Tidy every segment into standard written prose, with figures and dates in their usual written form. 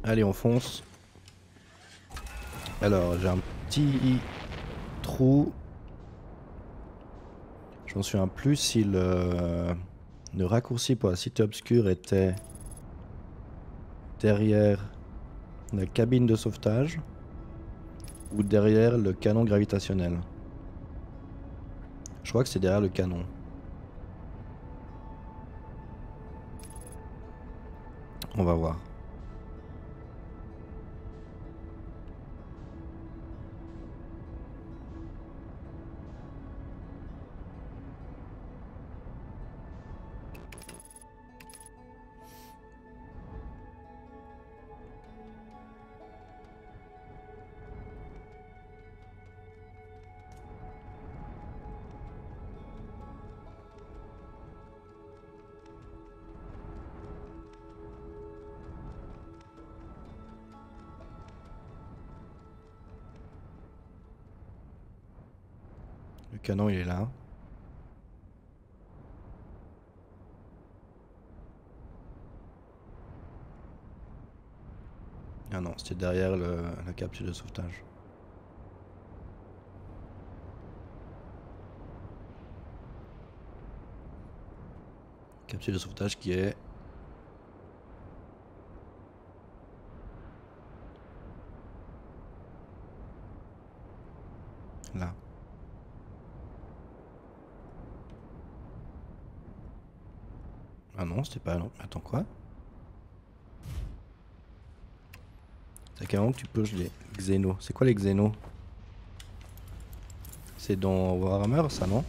Allez, on fonce. Alors, j'ai un petit trou. Je m'en souviens plus si le raccourci pour la cité obscure était derrière la cabine de sauvetage ou derrière le canon gravitationnel. Je crois que c'est derrière le canon. On va voir. Le canon, il est là. Ah non, c'était derrière la capsule de sauvetage. Capsule de sauvetage qui est... là. Ah non, c'était pas... Non. Attends, quoi? C'est à quel moment que tu purges les xénos? C'est quoi les xénos? C'est dans Warhammer, ça, non?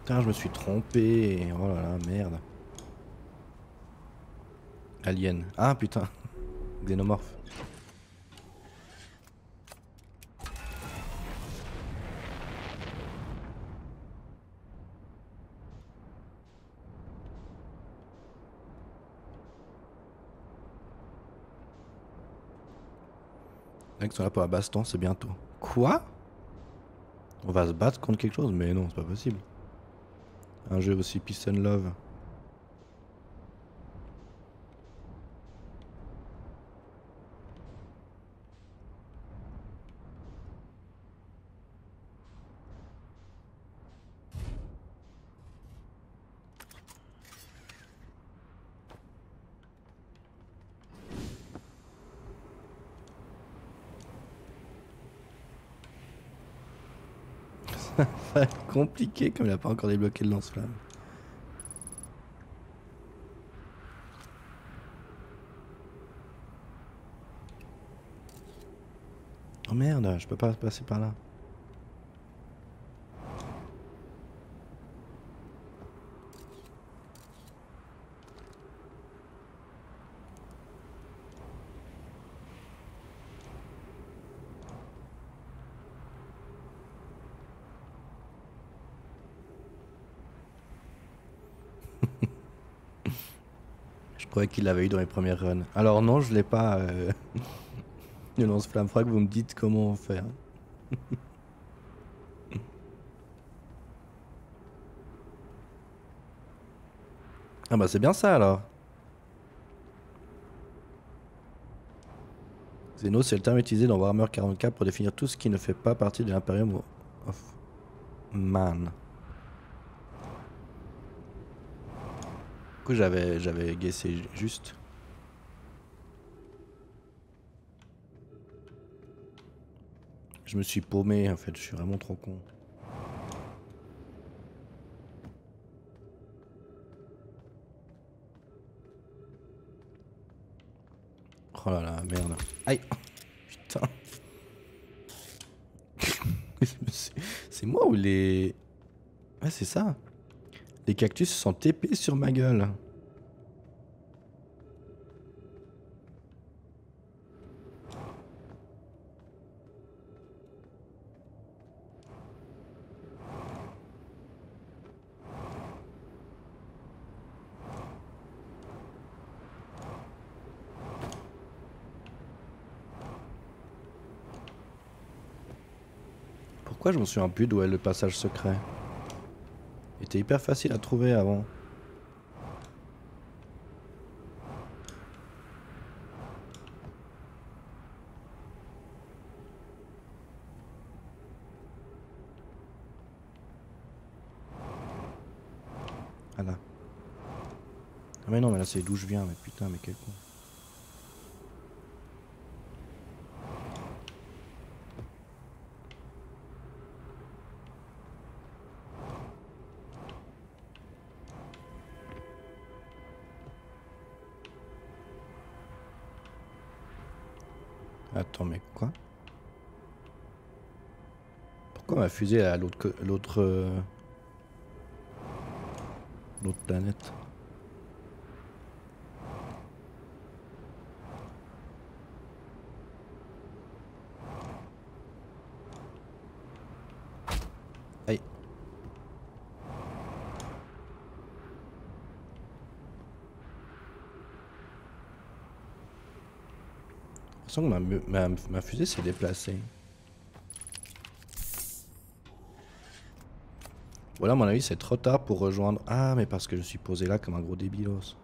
Putain, je me suis trompé. Oh là là, merde. Alien. Ah putain. Xénomorphe. Les mecs sont là pour la baston, c'est bientôt. Quoi? On va se battre contre quelque chose? Mais non, c'est pas possible. Un jeu aussi Peace and Love. Ça va être compliqué comme il a pas encore débloqué le lance-flamme. Oh merde, je peux pas passer par là. Je croyais qu'il l'avait eu dans les premières runs. Alors non, je l'ai pas. Le lance-flamme. Faudra que vous me dites comment on fait. Hein. Ah bah c'est bien ça alors. Xenos, c'est le terme utilisé dans Warhammer 40K pour définir tout ce qui ne fait pas partie de l'Imperium of Man. Du coup j'avais guessé juste. Je me suis paumé en fait, je suis vraiment trop con. Oh là là, merde. Aïe. Putain. C'est moi ou les... Ouais, c'est ça. Les cactus se sont TP sur ma gueule. Pourquoi je me souviens plus d'où est le passage secret? Il était hyper facile à trouver avant. Voilà. Ah mais non, mais là c'est d'où je viens, mais putain, mais quel con. Attends, mais quoi? Pourquoi ma fusée est à l'autre planète? Aïe. J'ai l'impression que ma fusée s'est déplacée. Voilà, à mon avis, c'est trop tard pour rejoindre. Ah, mais parce que je suis posé là comme un gros débilos.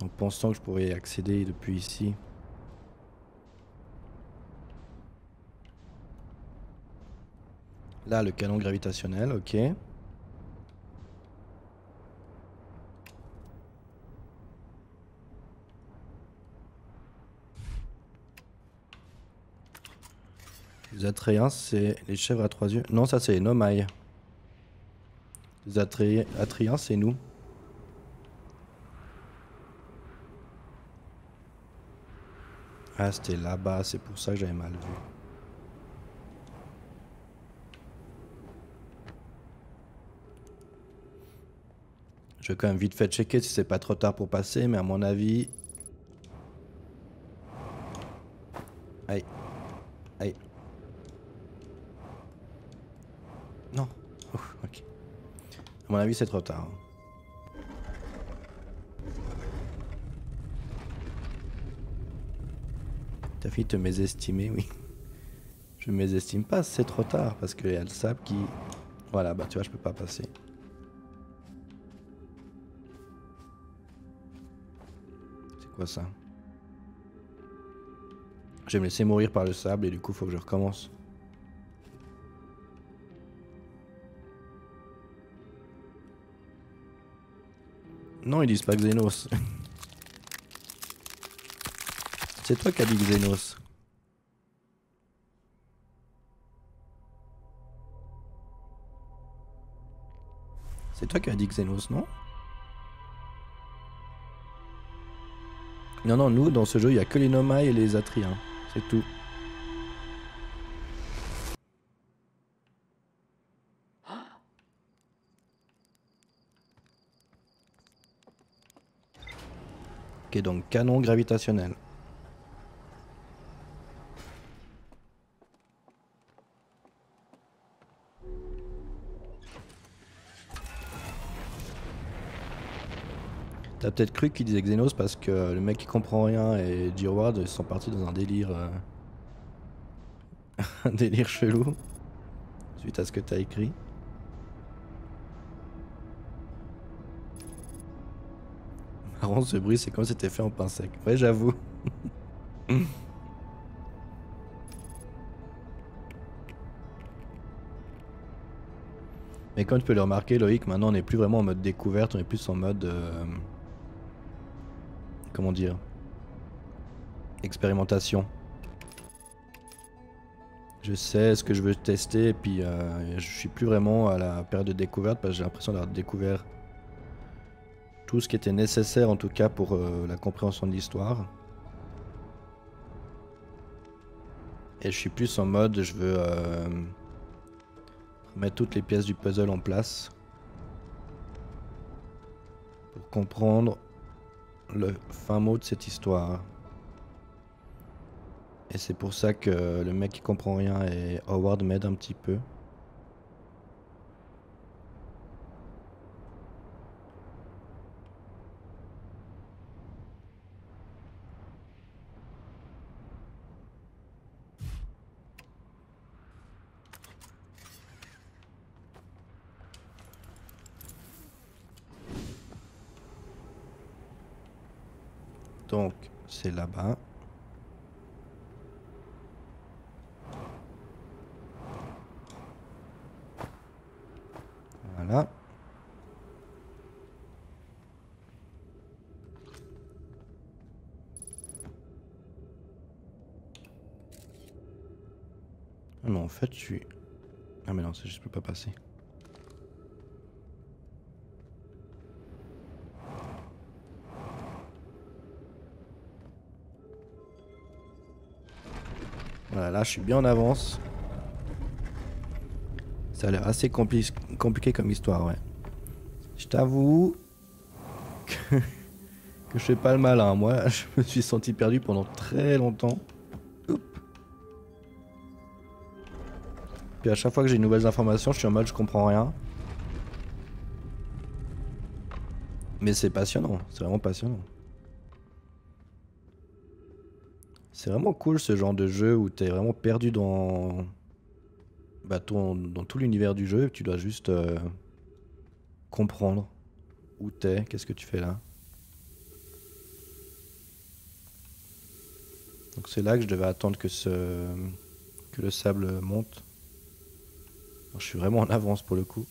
En pensant que je pourrais y accéder depuis ici. Là, le canon gravitationnel, ok. Les Atréens, c'est les chèvres à 3 yeux. Non, ça, c'est les Nomai. Les Atréens, c'est nous. Ah, c'était là-bas, c'est pour ça que j'avais mal vu. Je vais quand même vite fait checker si c'est pas trop tard pour passer, mais à mon avis... Aïe. Aïe. Non. Ouf, ok. À mon avis, c'est trop tard. T'as fini de te mésestimer, oui. Je mésestime pas, c'est trop tard, parce qu'il y a le sable qui... Voilà, bah tu vois, je peux pas passer. C'est quoi ça? Je vais me laisser mourir par le sable et du coup, faut que je recommence. Non, ils disent pas Xenos. C'est toi qui as dit Xenos. C'est toi qui as dit Xenos, non? Non, non, nous, dans ce jeu, il y a que les Nomai et les Atriens. C'est tout. Ok, donc canon gravitationnel. T'as peut-être cru qu'il disait Xenos parce que le mec qui comprend rien et G-Ward sont partis dans un délire... un délire chelou. Suite à ce que t'as écrit. Marrant ce bruit, c'est comme si c'était fait en pain sec. Ouais, j'avoue. Mais comme tu peux le remarquer, Loïc, maintenant on n'est plus vraiment en mode découverte, on est plus en mode... comment dire? Expérimentation. Je sais ce que je veux tester et puis je suis plus vraiment à la période de découverte parce que j'ai l'impression d'avoir découvert tout ce qui était nécessaire en tout cas pour la compréhension de l'histoire. Et je suis plus en mode je veux mettre toutes les pièces du puzzle en place pour comprendre le fin mot de cette histoire. Et c'est pour ça que le mec qui comprend rien et Howard m'aide un petit peu. Donc, c'est là-bas. Voilà. Ah mais en fait, je suis... Ah mais non, c'est juste, je peux pas passer. Voilà, là, je suis bien en avance. Ça a l'air assez compliqué comme histoire, ouais. Je t'avoue que je fais pas le malin. Moi, je me suis senti perdu pendant très longtemps. Oup. Puis à chaque fois que j'ai de nouvelles informations, je suis en mode je comprends rien. Mais c'est passionnant, c'est vraiment passionnant. C'est vraiment cool ce genre de jeu où t'es vraiment perdu dans, bah, dans tout l'univers du jeu. Tu dois juste comprendre où t'es, qu'est-ce que tu fais là. Donc c'est là que je devais attendre que le sable monte. Alors, je suis vraiment en avance pour le coup.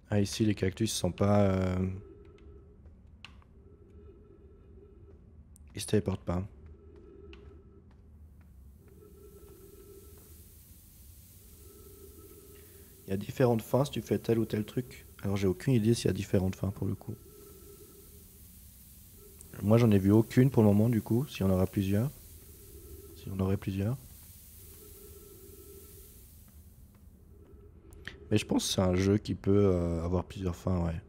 Ah ici les cactus sont pas... Ils se téléportent pas. Il y a différentes fins si tu fais tel ou tel truc. Alors j'ai aucune idée s'il y a différentes fins pour le coup. Moi j'en ai vu aucune pour le moment du coup, si on aura plusieurs. Si on aurait plusieurs. Mais je pense que c'est un jeu qui peut avoir plusieurs fins, ouais.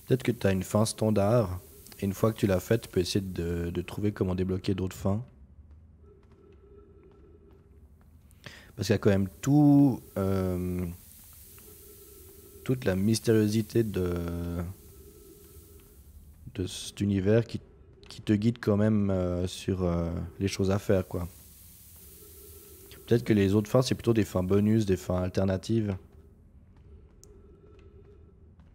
Peut-être que tu as une fin standard, et une fois que tu l'as faite, tu peux essayer de trouver comment débloquer d'autres fins. Parce qu'il y a quand même toute la mystériosité de cet univers qui te guide quand même sur les choses à faire, quoi. Peut-être que les autres fins, c'est plutôt des fins bonus, des fins alternatives.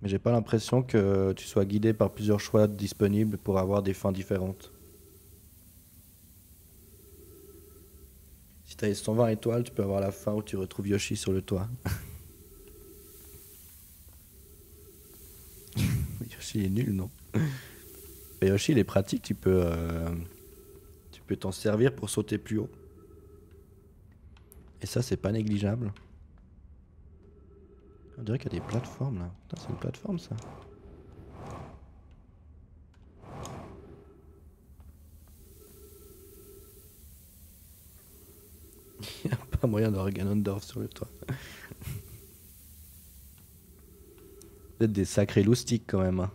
Mais j'ai pas l'impression que tu sois guidé par plusieurs choix disponibles pour avoir des fins différentes. Si t'as les 120 étoiles, tu peux avoir la fin où tu retrouves Yoshi sur le toit. Yoshi est nul, non? Mais Yoshi, il est pratique, tu peux t'en servir pour sauter plus haut. Et ça, c'est pas négligeable. On dirait qu'il y a des plateformes là. Putain, c'est une plateforme ça. Il n'y a pas moyen d'avoir Ganondorf sur le toit. Peut-être des sacrés loustiques quand même. Hein.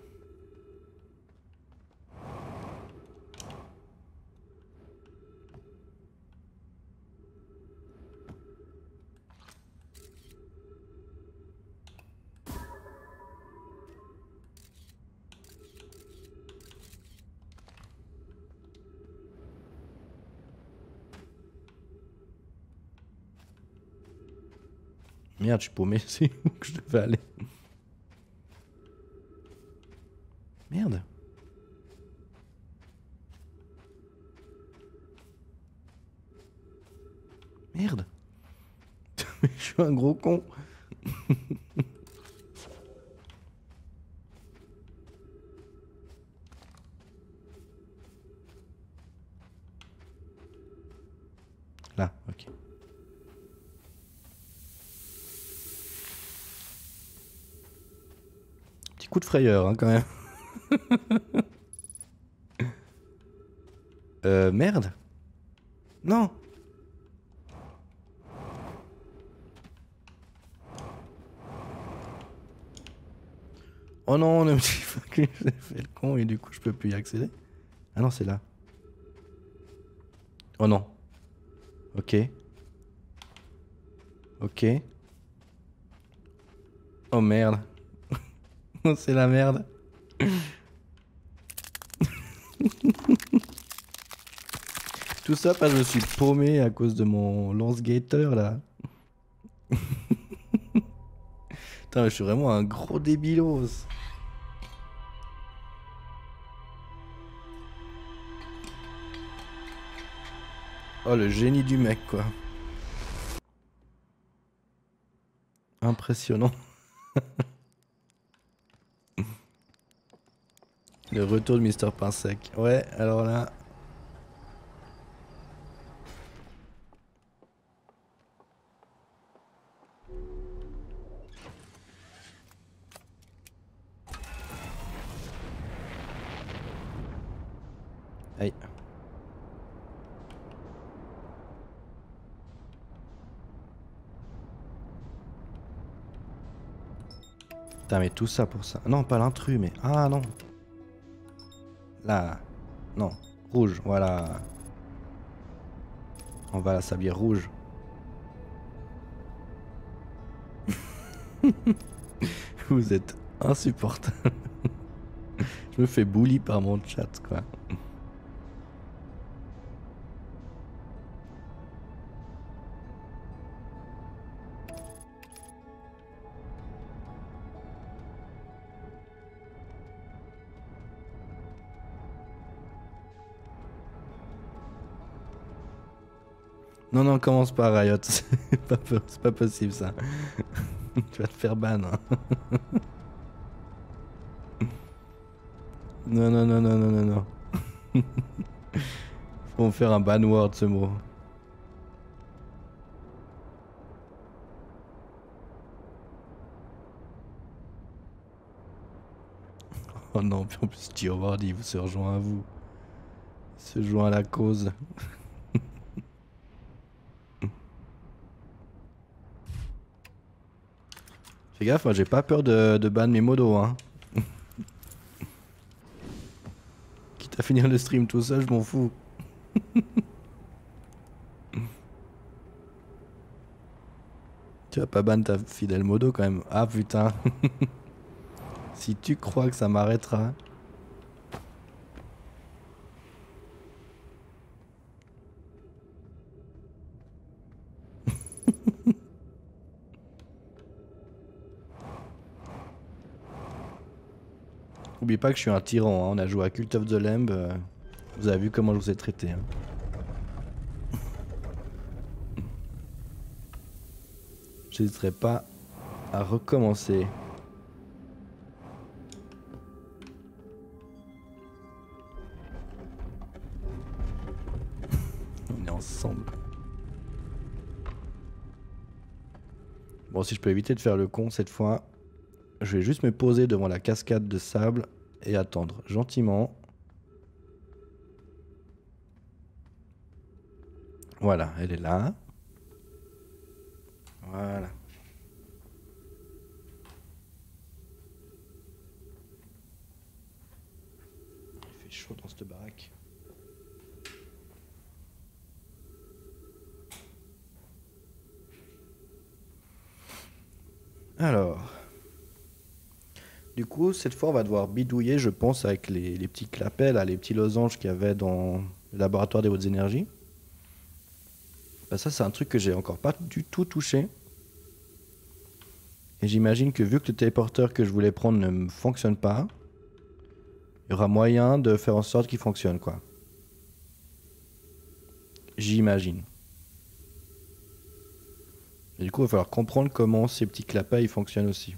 Merde, je suis paumé, c'est où que je devais aller? Merde. Merde. Je suis un gros con. Là, ok. Petit coup de frayeur, hein, quand même. Merde. Non. Oh non, ne me dis pas que j'ai fait le con et du coup je peux plus y accéder. Ah non, c'est là. Oh non. Ok. Ok. Oh merde. C'est la merde. Tout ça parce que je me suis paumé à cause de mon lance-gator là. Putain, je suis vraiment un gros débilos. Oh, le génie du mec, quoi. Impressionnant. Le retour de Mister Pinsec. Ouais, alors là... Aïe. Putain, mais tout ça pour ça. Non, pas l'intrus, mais... Ah, non. Là. Non. Rouge, voilà. On va à la sablière rouge. Vous êtes insupportable. Je me fais bully par mon chat, quoi. Non, non, commence pas, Riot. C'est pas possible, ça. Tu vas te faire ban. Hein. Non, non, non, non, non, non, non. Faut me faire un ban word, ce mot. Oh non, puis en plus, G-Word, il se rejoint à vous. Il se joint à la cause. Fais gaffe, moi j'ai pas peur de ban mes modos, hein. Quitte à finir le stream tout seul, je m'en fous. Tu vas pas ban ta fidèle modo quand même. Ah putain. Si tu crois que ça m'arrêtera. N'oublie pas que je suis un tyran, hein. On a joué à Cult of the Lamb. Vous avez vu comment je vous ai traité. Hein. J'hésiterai pas à recommencer. On est ensemble. Bon, si je peux éviter de faire le con cette fois, je vais juste me poser devant la cascade de sable et attendre gentiment. Voilà, elle est là. Voilà. Il fait chaud dans cette baraque. Alors. Du coup, cette fois, on va devoir bidouiller, je pense, avec les petits clapets, là, les petits losanges qu'il y avait dans le laboratoire des hautes énergies. Bah, ça, c'est un truc que j'ai encore pas du tout touché. Et j'imagine que vu que le téléporteur que je voulais prendre ne fonctionne pas, il y aura moyen de faire en sorte qu'il fonctionne, quoi. J'imagine. Et du coup, il va falloir comprendre comment ces petits clapets ils fonctionnent aussi.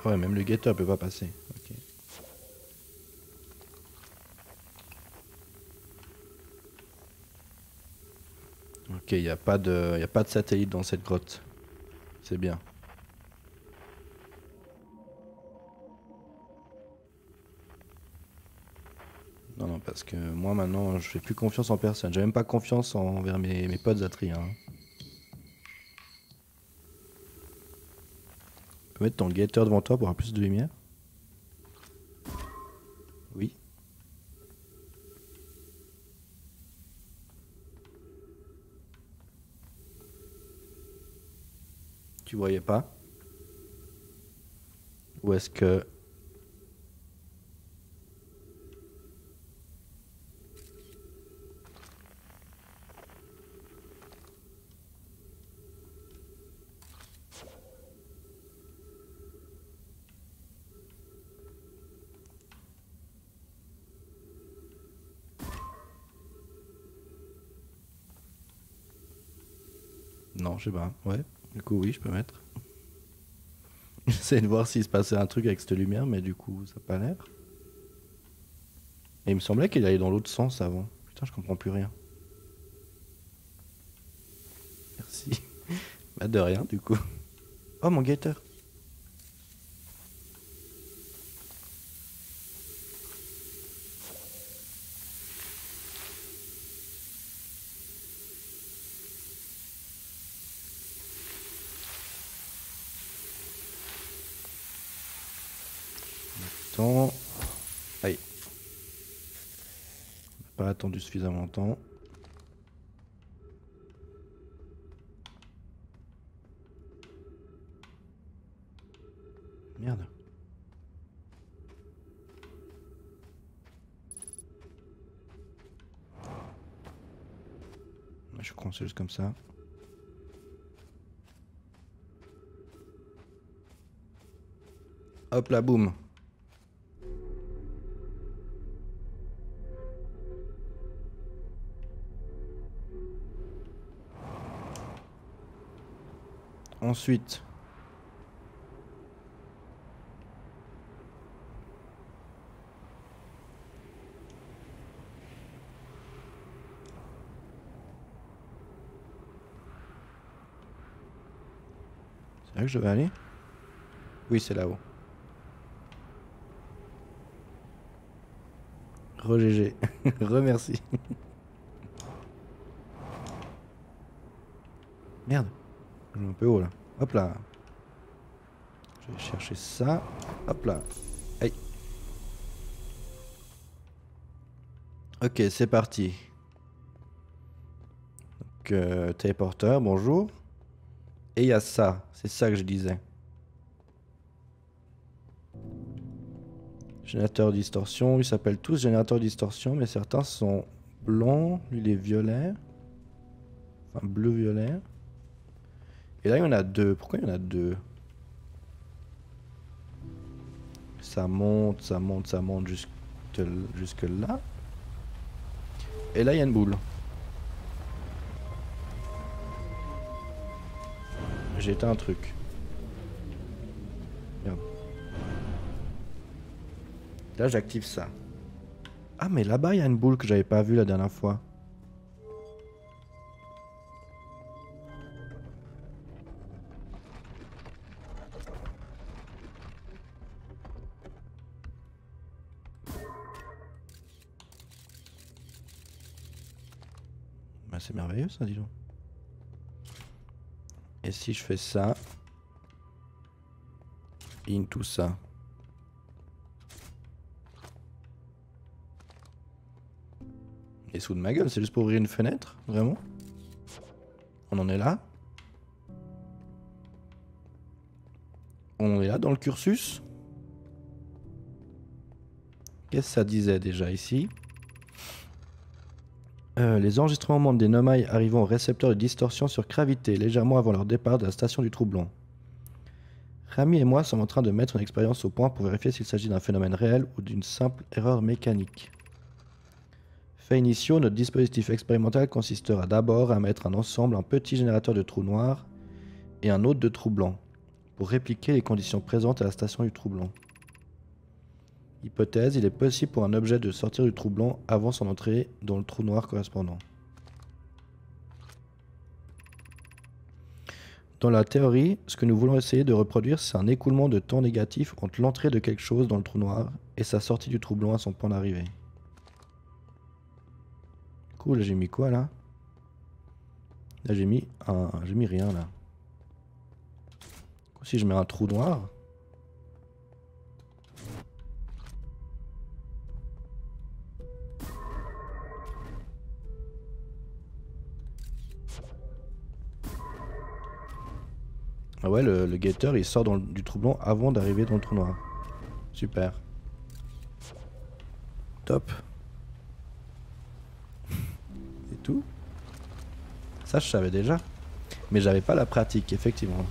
Ah ouais, même le guetteur peut pas passer. Ok. Ok, il n'y a pas de satellite dans cette grotte. C'est bien. Non, non, parce que moi maintenant, je fais plus confiance en personne. J'ai même pas confiance envers mes potes Zatria. Hein. Tu peux mettre ton guetteur devant toi pour avoir plus de lumière? Oui. Tu voyais pas? Ou est-ce que... Non, je sais pas. Ouais, du coup oui, je peux mettre. J'essaie de voir s'il se passait un truc avec cette lumière, mais du coup, ça n'a pas l'air. Et il me semblait qu'il allait dans l'autre sens avant. Putain, je comprends plus rien. Merci. Bah de rien, du coup. Oh, mon guetteur. Attends. Aïe. Pas attendu suffisamment longtemps. Merde. Je crois que c'est juste comme ça. Hop là, boum. Ensuite. C'est là que je vais aller? Oui, c'est là-haut. Re-GG. Remercie. Merde. Je suis un peu haut là. Hop là. Je vais chercher ça. Hop là. Aïe. Ok, c'est parti. Donc, téléporteur, bonjour. Et il y a ça. C'est ça que je disais. Générateur de distorsion. Ils s'appellent tous générateurs de distorsion, mais certains sont blancs. Lui, il est violet. Enfin, bleu-violet. Et là, il y en a deux. Pourquoi il y en a deux? Ça monte, ça monte, ça monte jusque là. Et là, il y a une boule. J'ai éteint un truc. Merde. Là, j'active ça. Ah, mais là-bas, il y a une boule que j'avais pas vue la dernière fois. Bah, c'est merveilleux ça, dis donc. Et si je fais ça, into ça. Et sous de ma gueule, c'est juste pour ouvrir une fenêtre, vraiment? On en est là? On est là dans le cursus? Qu'est-ce que ça disait déjà ici? Les enregistrements montrent des nomailles arrivant au récepteur de distorsion sur gravité légèrement avant leur départ de la station du Troublon. Rami et moi sommes en train de mettre une expérience au point pour vérifier s'il s'agit d'un phénomène réel ou d'une simple erreur mécanique. Fait initiaux, notre dispositif expérimental consistera d'abord à mettre ensemble un petit générateur de trous noirs et un autre de trous blancs pour répliquer les conditions présentes à la station du trou blanc. Hypothèse, il est possible pour un objet de sortir du trou blanc avant son entrée dans le trou noir correspondant. Dans la théorie, ce que nous voulons essayer de reproduire, c'est un écoulement de temps négatif entre l'entrée de quelque chose dans le trou noir et sa sortie du trou blanc à son point d'arrivée. Cool, j'ai mis quoi là? Là j'ai mis rien là. Si je mets un trou noir. Ah ouais, le guetteur il sort du trou blanc avant d'arriver dans le trou noir. Super. Top. C'est tout. Ça je savais déjà. Mais j'avais pas la pratique, effectivement.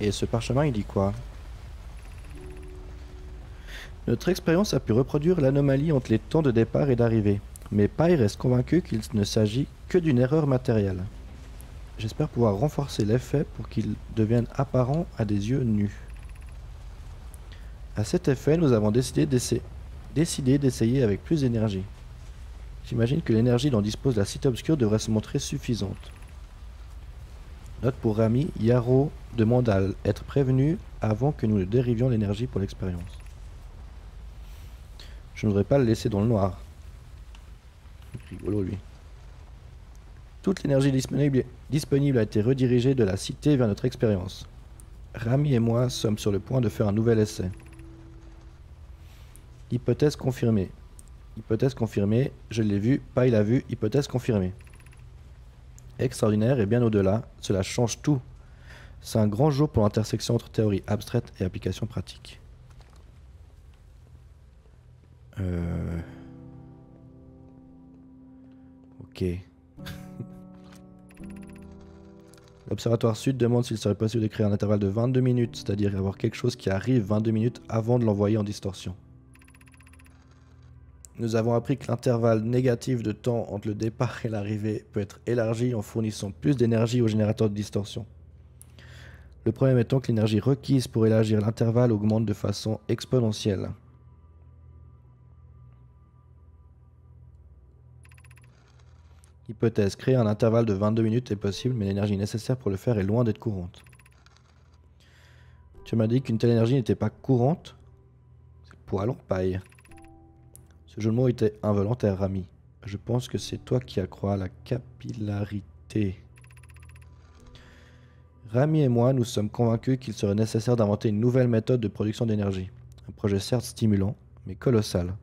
Et ce parchemin il dit quoi? Notre expérience a pu reproduire l'anomalie entre les temps de départ et d'arrivée. Mais Pai reste convaincu qu'il ne s'agit que d'une erreur matérielle. J'espère pouvoir renforcer l'effet pour qu'il devienne apparent à des yeux nus. À cet effet, nous avons décidé d'essayer avec plus d'énergie. J'imagine que l'énergie dont dispose la cité obscure devrait se montrer suffisante. Note pour Rami, Yarrow demande à être prévenu avant que nous ne dérivions l'énergie pour l'expérience. Je ne voudrais pas le laisser dans le noir. Rigolo lui. Toute l'énergie disponible a été redirigée de la cité vers notre expérience. Rami et moi sommes sur le point de faire un nouvel essai. Hypothèse confirmée. Hypothèse confirmée, je l'ai vu, Pai l'a vu, hypothèse confirmée. Extraordinaire et bien au-delà, cela change tout. C'est un grand jour pour l'intersection entre théorie abstraite et application pratique. Ok. L'Observatoire Sud demande s'il serait possible de créer un intervalle de 22 minutes, c'est-à-dire avoir quelque chose qui arrive 22 minutes avant de l'envoyer en distorsion. Nous avons appris que l'intervalle négatif de temps entre le départ et l'arrivée peut être élargi en fournissant plus d'énergie au générateur de distorsion. Le problème étant que l'énergie requise pour élargir l'intervalle augmente de façon exponentielle. Hypothèse, créer un intervalle de 22 minutes est possible, mais l'énergie nécessaire pour le faire est loin d'être courante. Tu m'as dit qu'une telle énergie n'était pas courante? C'est poil en paille. Ce jeu de mots était involontaire, Rami. Je pense que c'est toi qui accrois la capillarité. Rami et moi, nous sommes convaincus qu'il serait nécessaire d'inventer une nouvelle méthode de production d'énergie. Un projet certes stimulant, mais colossal.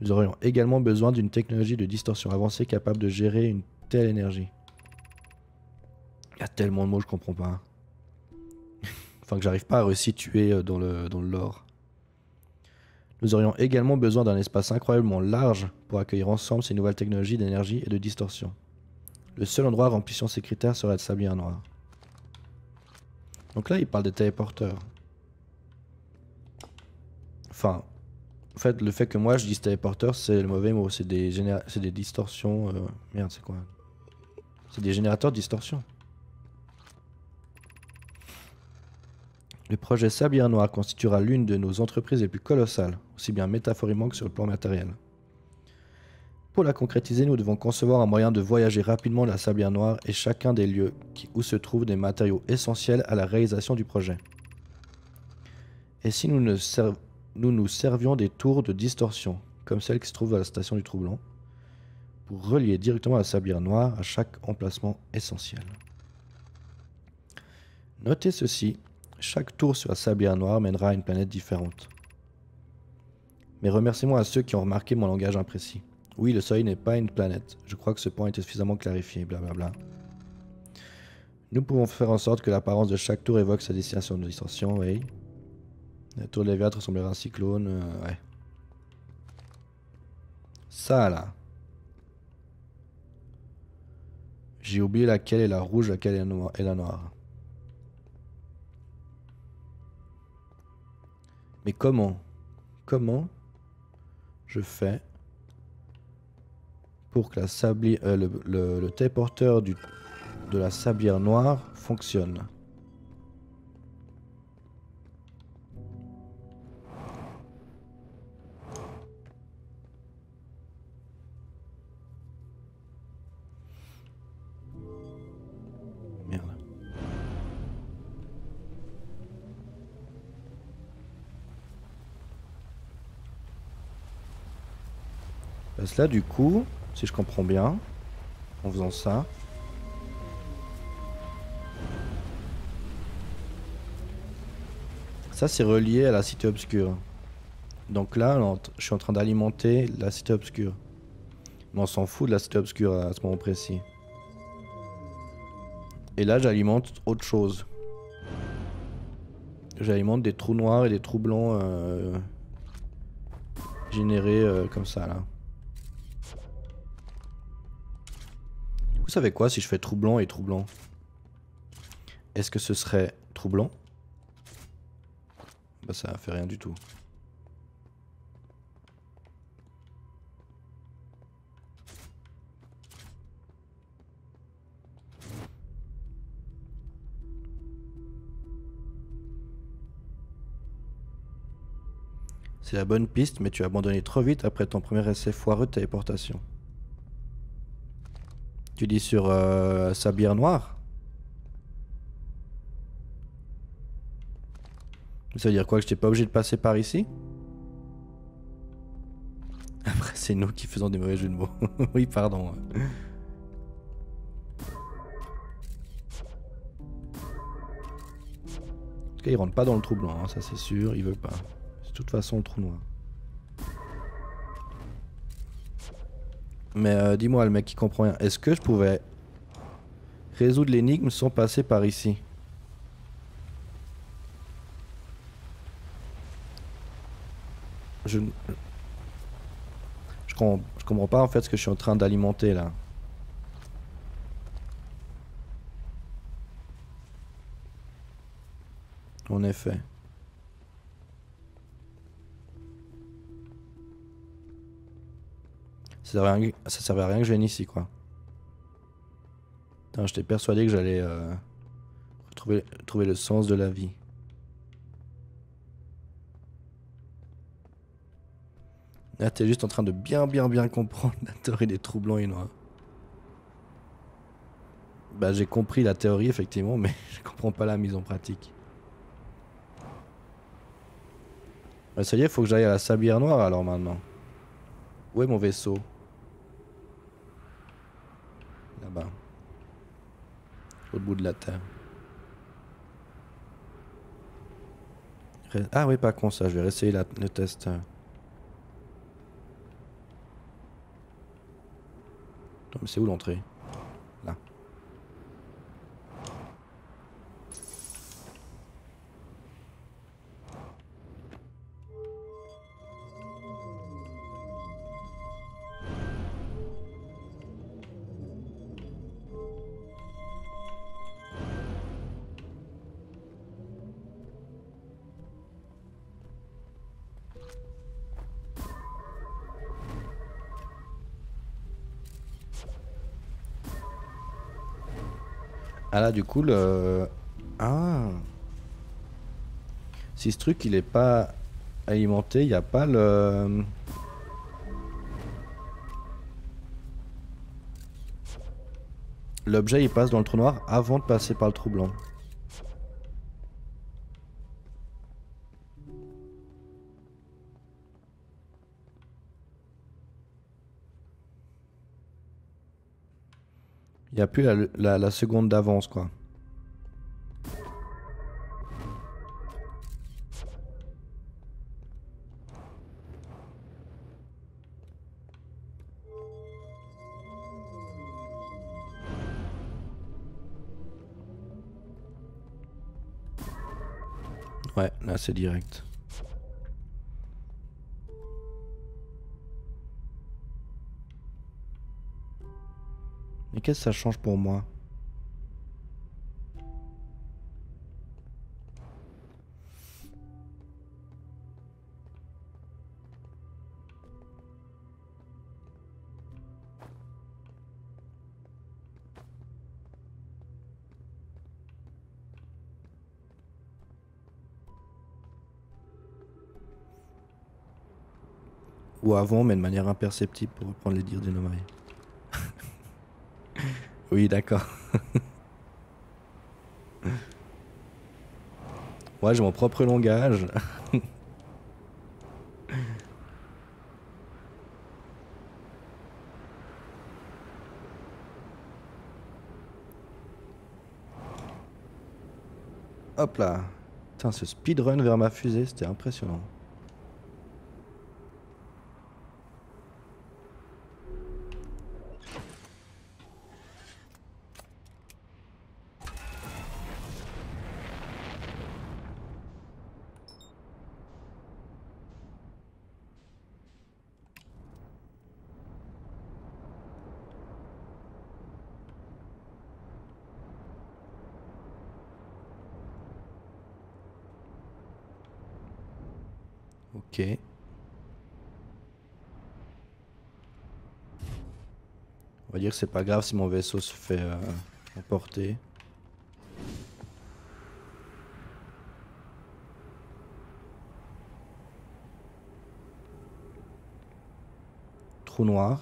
Nous aurions également besoin d'une technologie de distorsion avancée capable de gérer une telle énergie. Il y a tellement de mots que je comprends pas. Enfin que j'arrive pas à resituer dans le lore. Nous aurions également besoin d'un espace incroyablement large pour accueillir ensemble ces nouvelles technologies d'énergie et de distorsion. Le seul endroit remplissant ces critères serait le sablier noir. Donc là, il parle des téléporteurs. Enfin, en fait, le fait que moi je dise téléporteur, c'est le mauvais mot. C'est des distorsions. Merde, c'est quoi? C'est des générateurs de distorsion. Le projet Sablier Noir constituera l'une de nos entreprises les plus colossales, aussi bien métaphoriquement que sur le plan matériel. Pour la concrétiser, nous devons concevoir un moyen de voyager rapidement la Sablière Noire et chacun des lieux où se trouvent des matériaux essentiels à la réalisation du projet. Et si nous nous servions des tours de distorsion, comme celle qui se trouve à la station du Trou-Blanc, pour relier directement la Sablière Noire à chaque emplacement essentiel. Notez ceci, chaque tour sur la Sablière Noire mènera à une planète différente. Mes remerciements à ceux qui ont remarqué mon langage imprécis. Oui, le Soleil n'est pas une planète. Je crois que ce point était suffisamment clarifié, blablabla. Nous pouvons faire en sorte que l'apparence de chaque tour évoque sa destination de distorsion, oui. La tour de Léviathan ressemblera à un cyclone, ouais. Ça là. J'ai oublié laquelle est la rouge, laquelle est la noire. Mais comment je fais pour que le téléporteur de la Sablière Noire fonctionne? Merde. Parce que là, du coup, si je comprends bien, en faisant ça, ça c'est relié à la cité obscure. Donc là, je suis en train d'alimenter la cité obscure. Mais on s'en fout de la cité obscure à ce moment précis. Et là j'alimente autre chose. J'alimente des trous noirs et des trous blancs générés comme ça là. Vous savez quoi si je fais trou blanc et trou blanc? Est-ce que ce serait trou blanc? Bah ça fait rien du tout. C'est la bonne piste, mais tu as abandonné trop vite après ton premier essai foireux de téléportation. Tu dis sur Sablière Noire? Ça veut dire quoi, que j'étais pas obligé de passer par ici? Après c'est nous qui faisons des mauvais jeux de mots. Oui pardon. En tout cas il rentre pas dans le trou blanc, hein, ça c'est sûr, il veut pas. De toute façon le trou noir. Mais dis-moi le mec qui comprend rien, est-ce que je pouvais résoudre l'énigme sans passer par ici? Je comprends pas en fait ce que je suis en train d'alimenter là. En effet. Ça servait à rien que je vienne ici quoi. Putain, j'étais persuadé que j'allais trouver le sens de la vie. Là t'es juste en train de bien comprendre la théorie des trous blancs et noirs. Bah j'ai compris la théorie effectivement, mais je comprends pas la mise en pratique. Bah, ça y est, faut que j'aille à la Sablière Noire alors maintenant. Où est mon vaisseau? Là-bas. Au bout de la Terre. Ah oui, pas con ça, je vais réessayer le test. Non, mais c'est où l'entrée? Là. Ah là du coup le... Ah. Si ce truc il est pas alimenté, il n'y a pas le... L'objet il passe dans le trou noir avant de passer par le trou blanc. Il n'y a plus la seconde d'avance quoi. Ouais, là c'est direct. Mais qu'est-ce que ça change pour moi? Ou avant, mais de manière imperceptible pour reprendre les dires du Nomai. Oui, d'accord. Moi, j'ai mon propre langage. Hop là. Putain, ce speedrun vers ma fusée, c'était impressionnant. Ok. On va dire que c'est pas grave si mon vaisseau se fait emporter. Trou noir.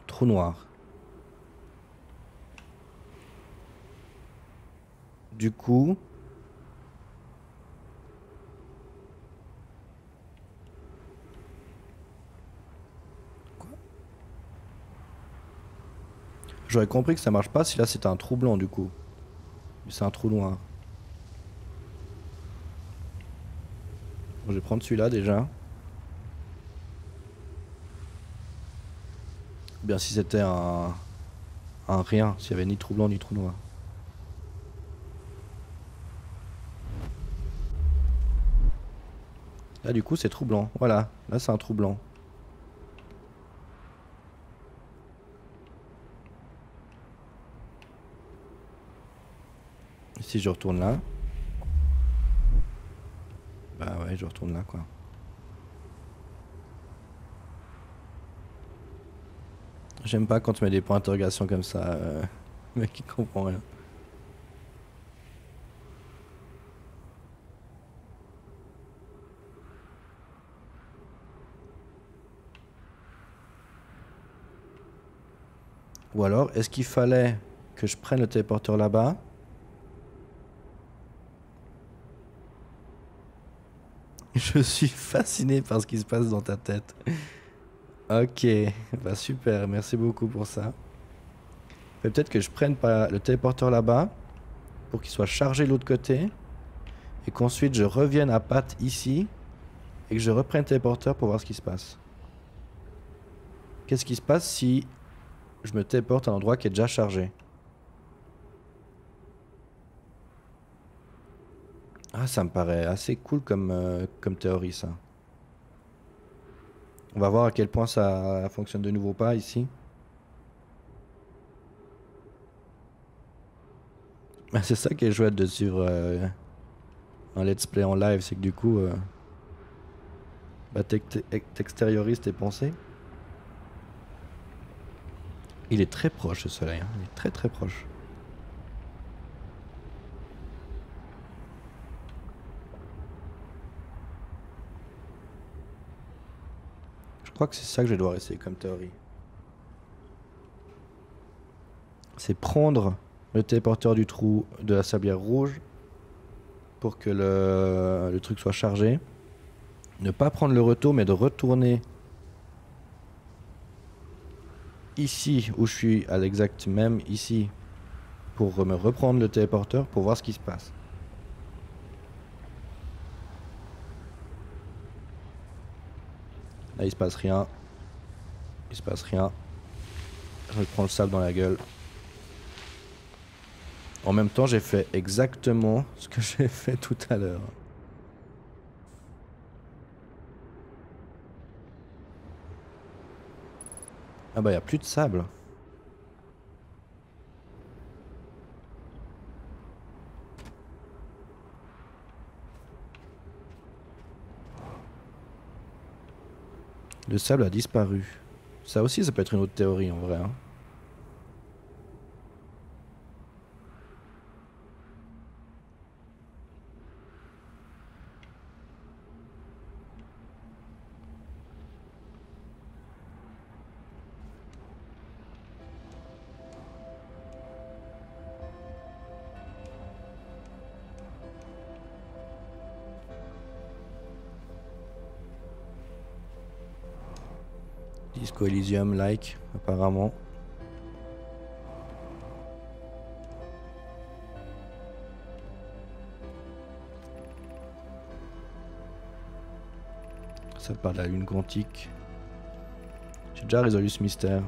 Trou noir. Du coup... J'aurais compris que ça marche pas si là c'était un trou blanc du coup. Mais c'est un trou noir. Bon, je vais prendre celui-là déjà. Ou bien si c'était un rien, s'il y avait ni trou blanc ni trou noir. Là du coup c'est trou blanc. Voilà, là c'est un trou blanc. Et si je retourne là. Bah ouais, je retourne là quoi. J'aime pas quand tu mets des points d'interrogation comme ça, le mec qui comprend rien. Ou alors, est-ce qu'il fallait que je prenne le téléporteur là-bas? Je suis fasciné par ce qui se passe dans ta tête. Ok, bah super, merci beaucoup pour ça. Peut-être que je prenne pas le téléporteur là-bas pour qu'il soit chargé de l'autre côté et qu'ensuite je revienne à Pat ici et que je reprenne le téléporteur pour voir ce qui se passe. Qu'est-ce qui se passe si je me téléporte à un endroit qui est déjà chargé? Ah, ça me paraît assez cool comme théorie ça. On va voir à quel point ça fonctionne de nouveau pas ici. Bah, c'est ça qui est chouette de suivre un let's play en live, c'est que du coup bah, t'extériorises tes pensées. Il est très proche ce soleil, hein. Il est très très proche. Je crois que c'est ça que je vais devoir essayer comme théorie. C'est prendre le téléporteur du trou de la sablière rouge pour que le truc soit chargé. Ne pas prendre le retour mais de retourner ici où je suis à l'exact même ici pour me reprendre le téléporteur pour voir ce qui se passe. Là il se passe rien. Il se passe rien. Je me prends le sable dans la gueule. En même temps j'ai fait exactement ce que j'ai fait tout à l'heure. Ah bah y a plus de sable. Le sable a disparu. Ça aussi, ça peut être une autre théorie en vrai, hein. Disco Elysium like, apparemment. Ça parle de la lune quantique. J'ai déjà résolu ce mystère.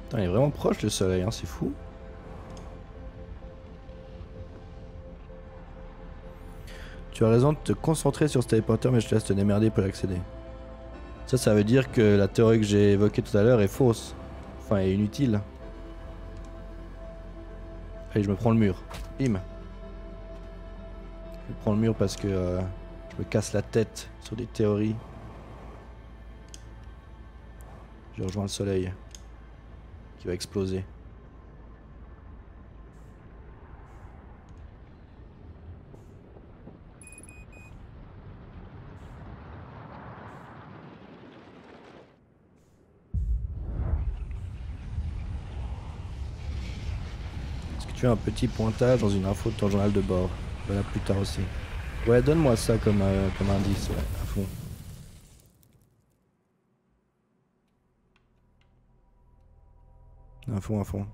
Putain, il est vraiment proche le soleil, hein, c'est fou. Tu as raison de te concentrer sur ce téléporteur, mais je te laisse te démerder pour l'accéder. Ça veut dire que la théorie que j'ai évoquée tout à l'heure est fausse. Enfin, est inutile. Allez, je me prends le mur. Bim. Je prends le mur parce que je me casse la tête sur des théories. Je rejoins le soleil qui va exploser. Est-ce que tu as un petit pointage dans une info de ton journal de bord? Voilà, plus tard aussi. Ouais, donne-moi ça comme indice, ouais, à fond. À fond, à fond.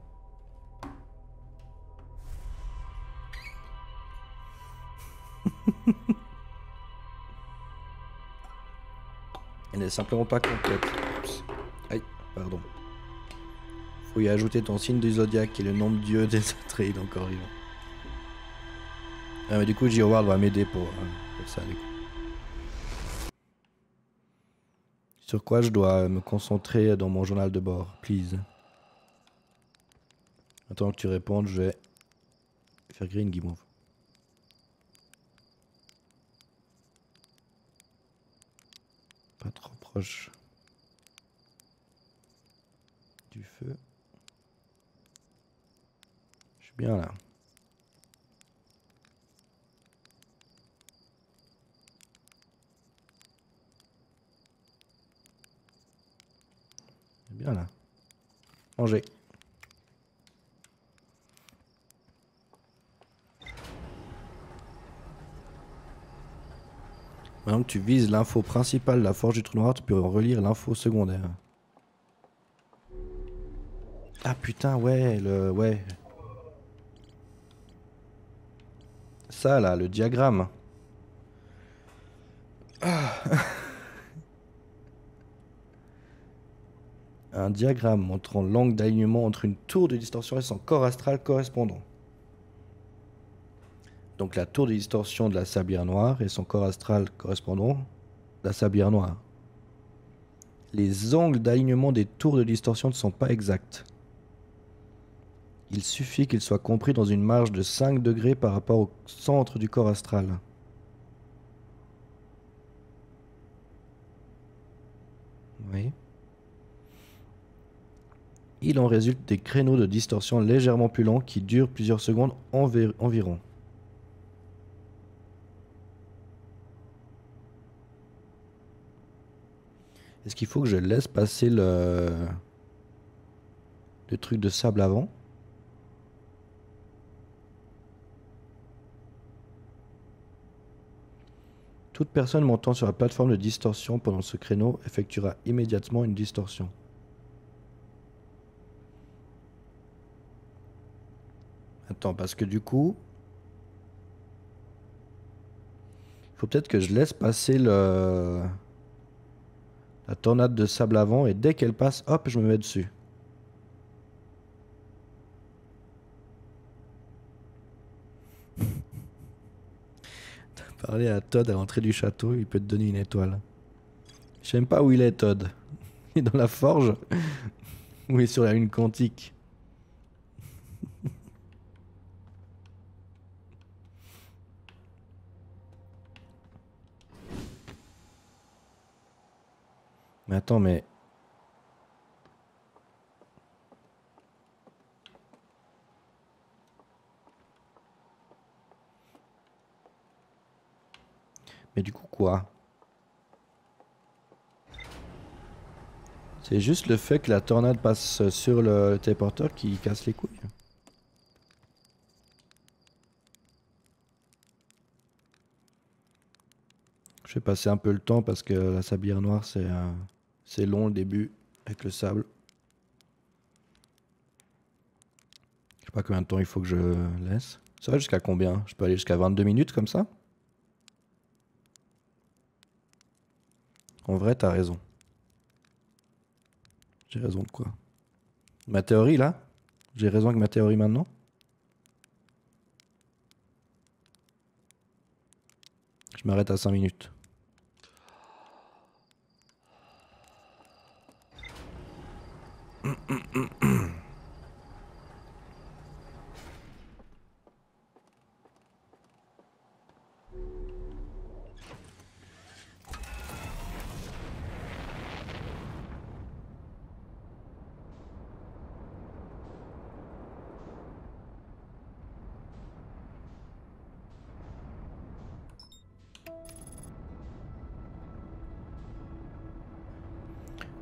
Elle n'est simplement pas complète. Oups. Aïe, pardon. Faut y ajouter ton signe du zodiaque qui est le nombre dieu des Atreides encore vivant. Ah mais du coup J-Howard va m'aider pour ça du coup. Sur quoi je dois me concentrer dans mon journal de bord, please. Attends que tu répondes, je vais faire green guimauve. Pas trop proche du feu. Je suis bien là. Je suis bien là. Manger. Maintenant que tu vises l'info principale de la forge du trou noir, tu peux relire l'info secondaire. Ah putain, ouais, ouais. Ça là, le diagramme. Un diagramme montrant l'angle d'alignement entre une tour de distorsion et son corps astral correspondant. Donc la tour de distorsion de la sablière noire et son corps astral correspondant, la sablière noire. Les angles d'alignement des tours de distorsion ne sont pas exacts. Il suffit qu'ils soient compris dans une marge de 5 degrés par rapport au centre du corps astral. Oui. Il en résulte des créneaux de distorsion légèrement plus longs qui durent plusieurs secondes environ. Est-ce qu'il faut que je laisse passer le truc de sable avant? Toute personne montant sur la plateforme de distorsion pendant ce créneau effectuera immédiatement une distorsion. Attends, parce que du coup, il faut peut-être que je laisse passer la tornade de sable avant et dès qu'elle passe, hop, je me mets dessus. Parler à Todd à l'entrée du château, il peut te donner une étoile. Je sais même pas où il est, Todd. Il est dans la forge ou il est sur la lune quantique? Mais attends, mais... Mais du coup, quoi? C'est juste le fait que la tornade passe sur le téléporteur qui casse les couilles. Je vais passer un peu le temps parce que la sablière noire, c'est long le début avec le sable. Je sais pas combien de temps il faut que je laisse. Ça va jusqu'à combien? Je peux aller jusqu'à 22 minutes comme ça? En vrai, t'as raison. J'ai raison de quoi? Ma théorie là? J'ai raison avec ma théorie maintenant? Je m'arrête à 5 minutes.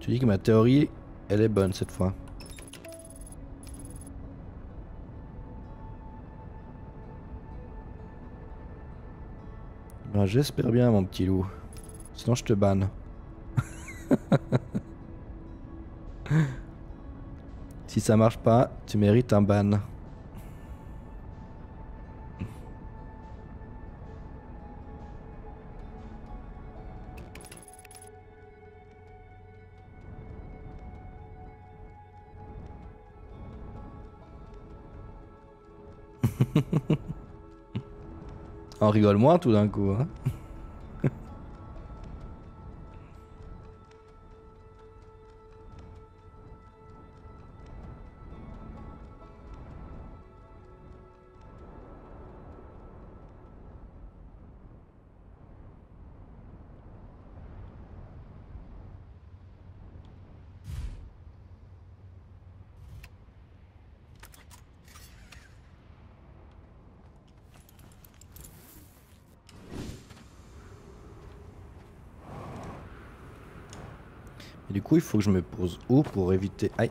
Tu dis que ma théorie, elle est bonne cette fois. Ben, j'espère bien, mon petit loup. Sinon, je te banne. Si ça marche pas, tu mérites un ban. On rigole moins tout d'un coup, hein. Et du coup, il faut que je me pose où pour éviter... Aïe.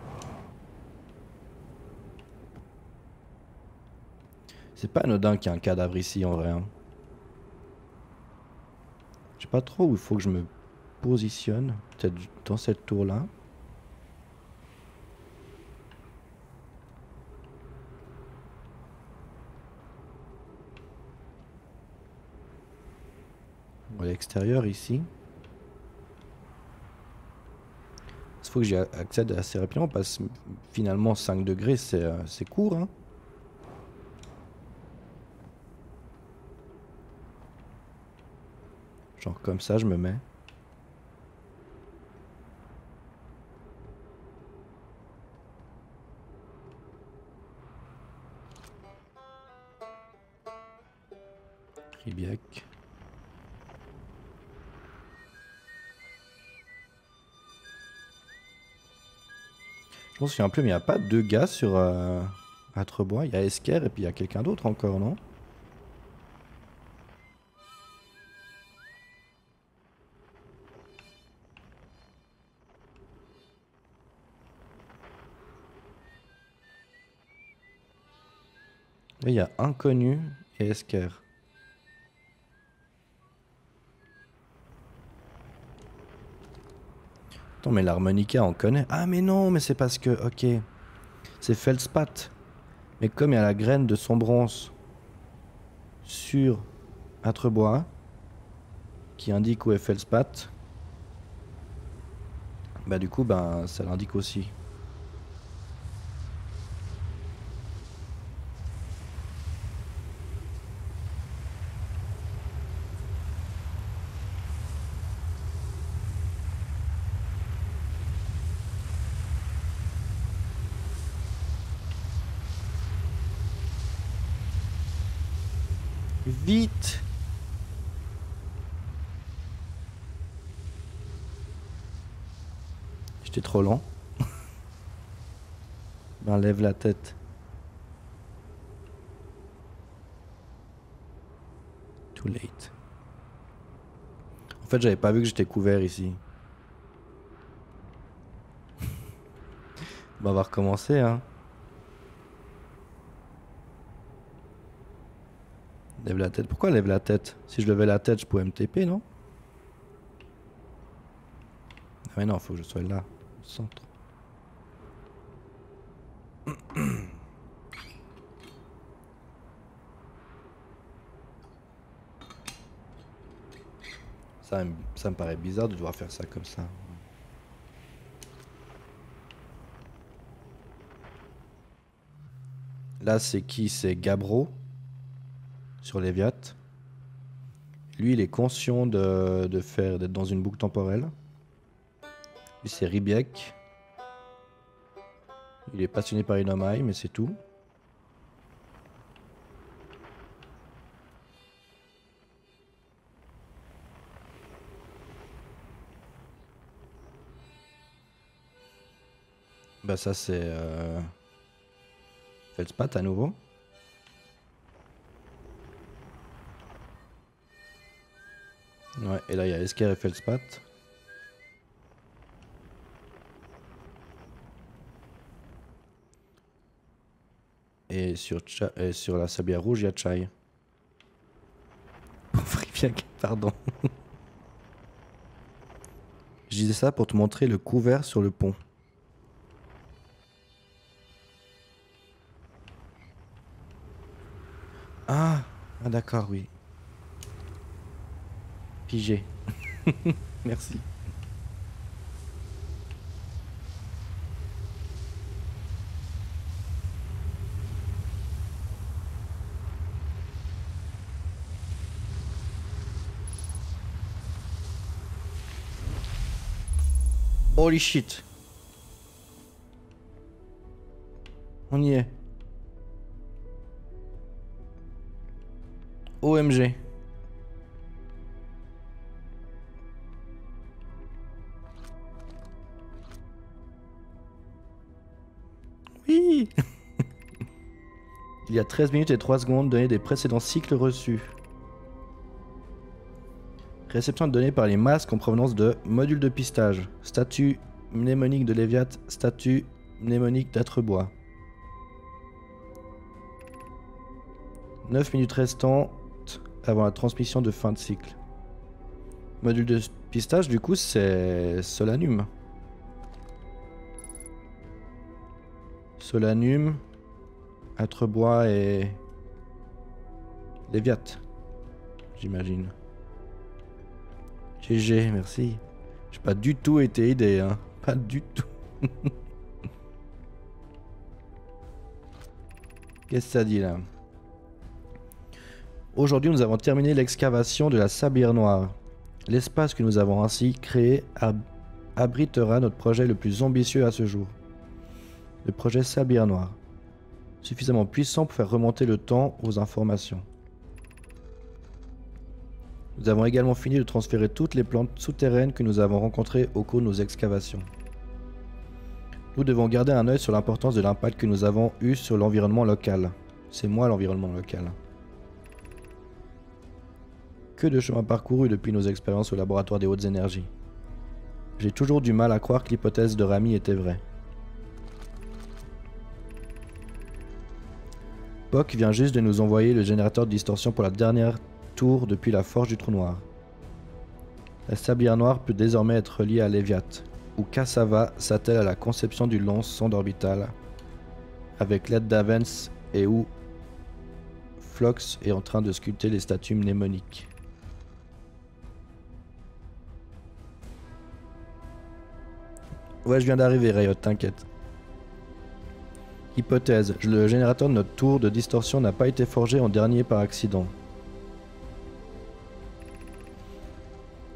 C'est pas anodin qu'il y ait un cadavre ici en vrai, hein. Je sais pas trop où il faut que je me positionne. Peut-être dans cette tour-là. Ou à l'extérieur ici. Il faut que j'y accède assez rapidement parce que finalement 5 degrés c'est court, hein. Genre comme ça je me mets. Ribiac. Je pense qu'il y a un peu, mais il n'y a pas deux gars sur Atrebois. Il y a Esker et puis il y a quelqu'un d'autre encore, non? Là, il y a Inconnu et Esker. Attends, mais l'harmonica on connaît. Ah mais non, mais c'est parce que... Ok. C'est Feldspat. Mais comme il y a la graine de Sombrance sur Atrebois, qui indique où est Feldspat, bah du coup, bah, ça l'indique aussi. Vite! J'étais trop lent. Ben lève la tête. Too late. En fait, j'avais pas vu que j'étais couvert ici. Bah, on va recommencer, hein. Lève la tête. Pourquoi lève la tête? Si je levais la tête, je pouvais me TP, non? Ah mais non, faut que je sois là, au centre. Ça me paraît bizarre de devoir faire ça comme ça. Là, c'est qui? C'est Gabro sur Léviat. Lui, il est conscient d'être dans une boucle temporelle. Lui, c'est Ribiek. Il est passionné par les Nomai, mais c'est tout. Bah ça c'est Feldspath à nouveau. Ouais, et là il y a Esker et Feldspath. Et sur la sablière rouge, il y a Chai. Pardon. Je disais ça pour te montrer le couvert sur le pont. Ah, d'accord, oui. Pigé. Merci. Holy shit. On y est. OMG. Oui. Il y a 13 minutes et 3 secondes, données des précédents cycles reçus. Réception de données par les masques en provenance de module de pistage, statut mnémonique de Léviat, statut mnémonique d'Âtrebois. 9 minutes restantes avant la transmission de fin de cycle. Module de pistage, du coup, c'est Solanum. Solanum, Âtrebois et Léviat, j'imagine. GG, merci. J'ai pas du tout été aidé, hein. Pas du tout. Qu'est-ce que ça dit là? Aujourd'hui, nous avons terminé l'excavation de la sablière noire. L'espace que nous avons ainsi créé abritera notre projet le plus ambitieux à ce jour. Le projet Sablière Noire. Suffisamment puissant pour faire remonter le temps aux informations. Nous avons également fini de transférer toutes les plantes souterraines que nous avons rencontrées au cours de nos excavations. Nous devons garder un œil sur l'importance de l'impact que nous avons eu sur l'environnement local. C'est moi l'environnement local. Que de chemin parcouru depuis nos expériences au laboratoire des hautes énergies. J'ai toujours du mal à croire que l'hypothèse de Rami était vraie. Poc vient juste de nous envoyer le générateur de distorsion pour la dernière tour depuis la forge du trou noir. La sablière noire peut désormais être reliée à Léviat, où Cassava s'attelle à la conception du long sonde orbitale, avec l'aide d'Avens et où Phlox est en train de sculpter les statues mnémoniques. Ouais, je viens d'arriver, Riot, t'inquiète. Hypothèse, le générateur de notre tour de distorsion n'a pas été forgé en dernier par accident.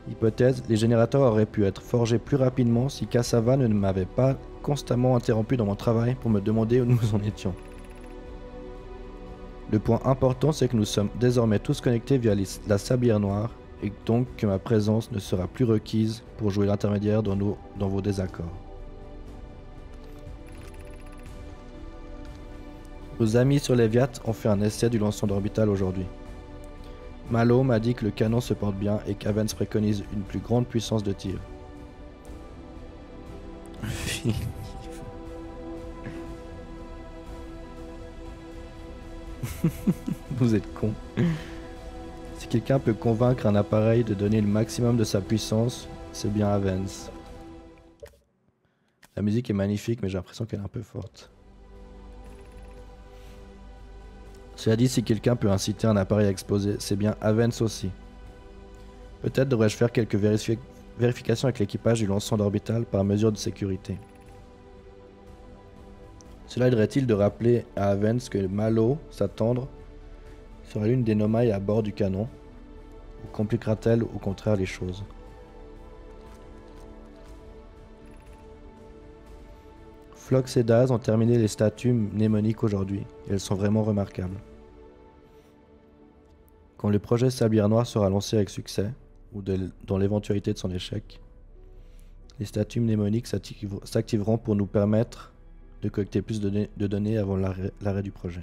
Hypothèse, les générateurs auraient pu être forgés plus rapidement si Cassava ne m'avait pas constamment interrompu dans mon travail pour me demander où nous en étions. Le point important, c'est que nous sommes désormais tous connectés via la sablière noire et donc que ma présence ne sera plus requise pour jouer l'intermédiaire dans vos désaccords. Nos amis sur Léviat ont fait un essai du lancement d'orbital aujourd'hui. Malo m'a dit que le canon se porte bien et qu'Avens préconise une plus grande puissance de tir. Vous êtes con. Si quelqu'un peut convaincre un appareil de donner le maximum de sa puissance, c'est bien Avens. La musique est magnifique, mais j'ai l'impression qu'elle est un peu forte. Cela dit, si quelqu'un peut inciter un appareil à exploser, c'est bien Avens aussi. Peut-être devrais-je faire quelques vérifications avec l'équipage du lanceur d'orbital par mesure de sécurité. Cela aiderait-il de rappeler à Avens que Malo, sa tendre, sera l'une des Nomai à bord du canon, ou compliquera-t-elle au contraire les choses? Phlox et Daz ont terminé les statues mnémoniques aujourd'hui, et elles sont vraiment remarquables. Quand le projet Sablière Noire sera lancé avec succès, ou dans l'éventualité de son échec, les statues mnémoniques s'activeront pour nous permettre de collecter plus de données avant l'arrêt du projet.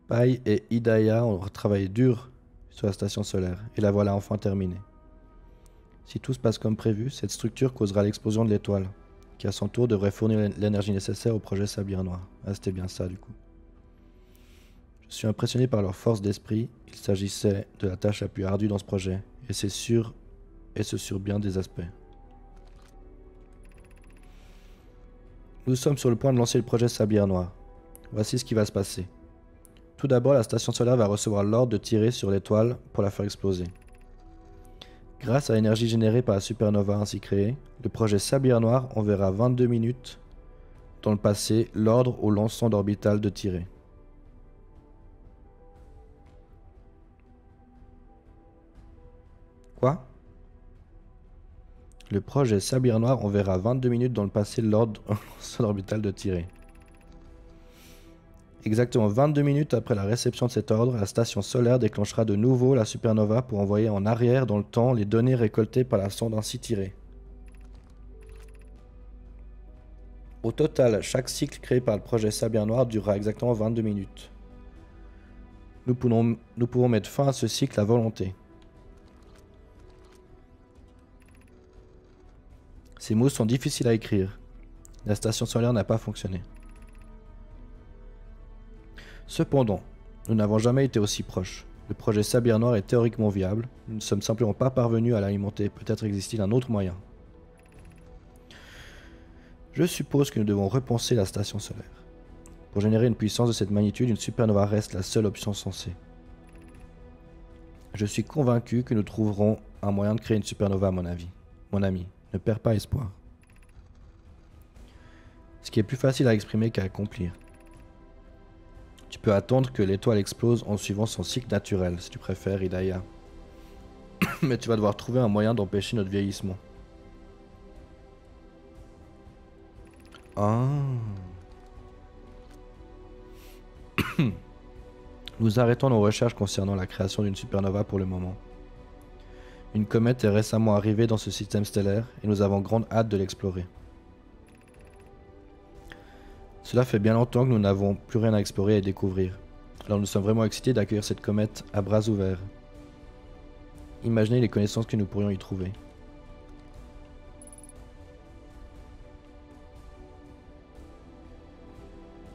Pai et Hidaya ont travaillé dur sur la station solaire, et la voilà enfin terminée. Si tout se passe comme prévu, cette structure causera l'explosion de l'étoile, qui à son tour devrait fournir l'énergie nécessaire au projet Sablière Noire. Ah, c'était bien ça du coup. Je suis impressionné par leur force d'esprit, il s'agissait de la tâche la plus ardue dans ce projet, et c'est sûr, et ce sur bien des aspects. Nous sommes sur le point de lancer le projet Sablière Noire. Voici ce qui va se passer. Tout d'abord, la station solaire va recevoir l'ordre de tirer sur l'étoile pour la faire exploser. Grâce à l'énergie générée par la supernova ainsi créée, le projet Sablière Noire enverra 22 minutes dans le passé l'ordre au lance-sonde orbital de tirer. Quoi? Le projet Sablière Noire enverra 22 minutes dans le passé l'ordre au lance-sonde orbital de tirer. Exactement 22 minutes après la réception de cet ordre, la station solaire déclenchera de nouveau la supernova pour envoyer en arrière dans le temps les données récoltées par la sonde ainsi tirée. Au total, chaque cycle créé par le projet Sablière Noire durera exactement 22 minutes. Nous pouvons mettre fin à ce cycle à volonté. Ces mots sont difficiles à écrire. La station solaire n'a pas fonctionné. Cependant, nous n'avons jamais été aussi proches. Le projet Sablière Noire est théoriquement viable, nous ne sommes simplement pas parvenus à l'alimenter, peut-être existe-t-il un autre moyen. Je suppose que nous devons repenser la station solaire. Pour générer une puissance de cette magnitude, une supernova reste la seule option sensée. Je suis convaincu que nous trouverons un moyen de créer une supernova à mon avis. Mon ami, ne perds pas espoir. Ce qui est plus facile à exprimer qu'à accomplir. Tu peux attendre que l'étoile explose en suivant son cycle naturel, si tu préfères, Hidaya. Mais tu vas devoir trouver un moyen d'empêcher notre vieillissement. Ah. Nous arrêtons nos recherches concernant la création d'une supernova pour le moment. Une comète est récemment arrivée dans ce système stellaire et nous avons grande hâte de l'explorer. Cela fait bien longtemps que nous n'avons plus rien à explorer et découvrir. Alors nous sommes vraiment excités d'accueillir cette comète à bras ouverts. Imaginez les connaissances que nous pourrions y trouver.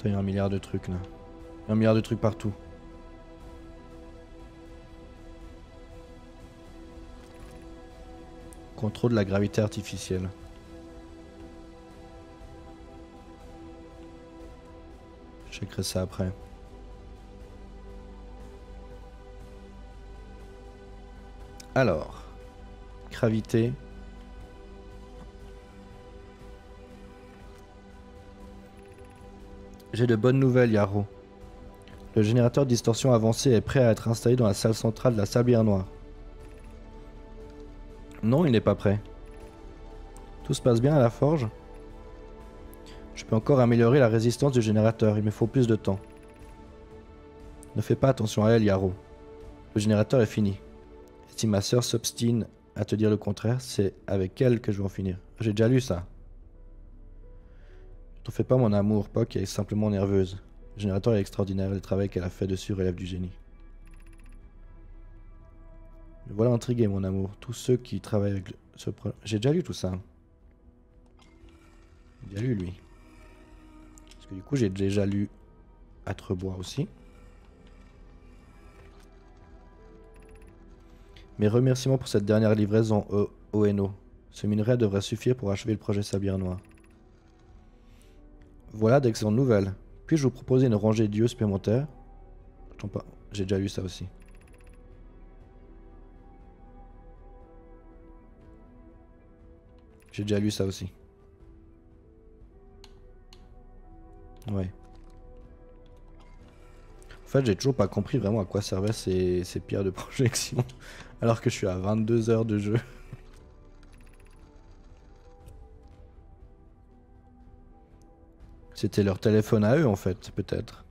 Il y a un milliard de trucs là. Il y a un milliard de trucs partout. Contrôle de la gravité artificielle. Je checkerai ça après. Alors, gravité. J'ai de bonnes nouvelles, Yarrow. Le générateur de distorsion avancé est prêt à être installé dans la salle centrale de la Sablière Noire. Non, il n'est pas prêt. Tout se passe bien à la forge? Je peux encore améliorer la résistance du générateur, il me faut plus de temps. Ne fais pas attention à elle, Yarrow. Le générateur est fini. Et si ma sœur s'obstine à te dire le contraire, c'est avec elle que je vais en finir. J'ai déjà lu ça. Ne t'en fais pas, mon amour, Puck est simplement nerveuse. Le générateur est extraordinaire, le travail qu'elle a fait dessus relève du génie. Me voilà intrigué, mon amour. Tous ceux qui travaillent avec ce projet... J'ai déjà lu tout ça. J'ai déjà lu, lui. Parce que du coup, j'ai déjà lu Atrebois aussi. Mes remerciements pour cette dernière livraison ONO. Ce minerai devrait suffire pour achever le projet Sablière Noire. Voilà d'excellentes nouvelles. Puis-je vous proposer une rangée d'yeux supplémentaires? Attends pas, j'ai déjà lu ça aussi. J'ai déjà lu ça aussi. Ouais. En fait, j'ai toujours pas compris vraiment à quoi servaient ces pierres de projection. Alors que je suis à 22 heures de jeu. C'était leur téléphone à eux en fait, peut-être.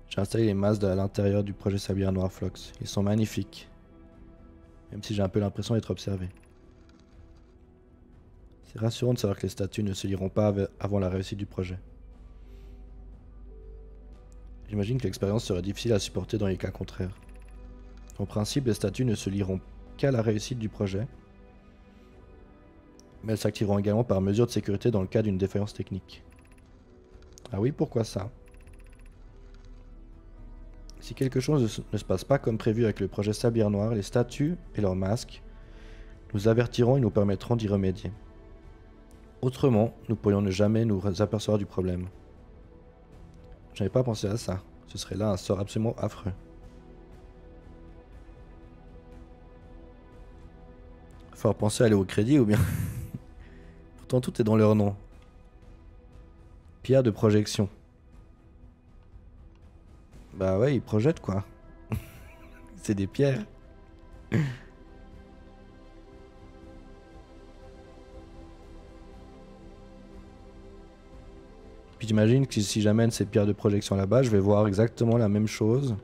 J'ai installé les masques à l'intérieur du projet Sablière Noire Flox. Ils sont magnifiques. Même si j'ai un peu l'impression d'être observé. C'est rassurant de savoir que les statuts ne se liront pas avant la réussite du projet. J'imagine que l'expérience serait difficile à supporter dans les cas contraires. En principe, les statuts ne se liront qu'à la réussite du projet, mais elles s'activeront également par mesure de sécurité dans le cas d'une défaillance technique. Ah oui, pourquoi ça? Si quelque chose ne se passe pas comme prévu avec le projet Sablière Noire, les statuts et leurs masques nous avertiront et nous permettront d'y remédier. Autrement, nous pourrions ne jamais nous apercevoir du problème. J'avais pas pensé à ça. Ce serait là un sort absolument affreux. Faut penser à aller au crédit ou bien... Pourtant tout est dans leur nom. Pierre de projection. Bah ouais, ils projettent quoi. C'est des pierres. Puis j'imagine que si j'amène ces pierres de projection là-bas, je vais voir exactement la même chose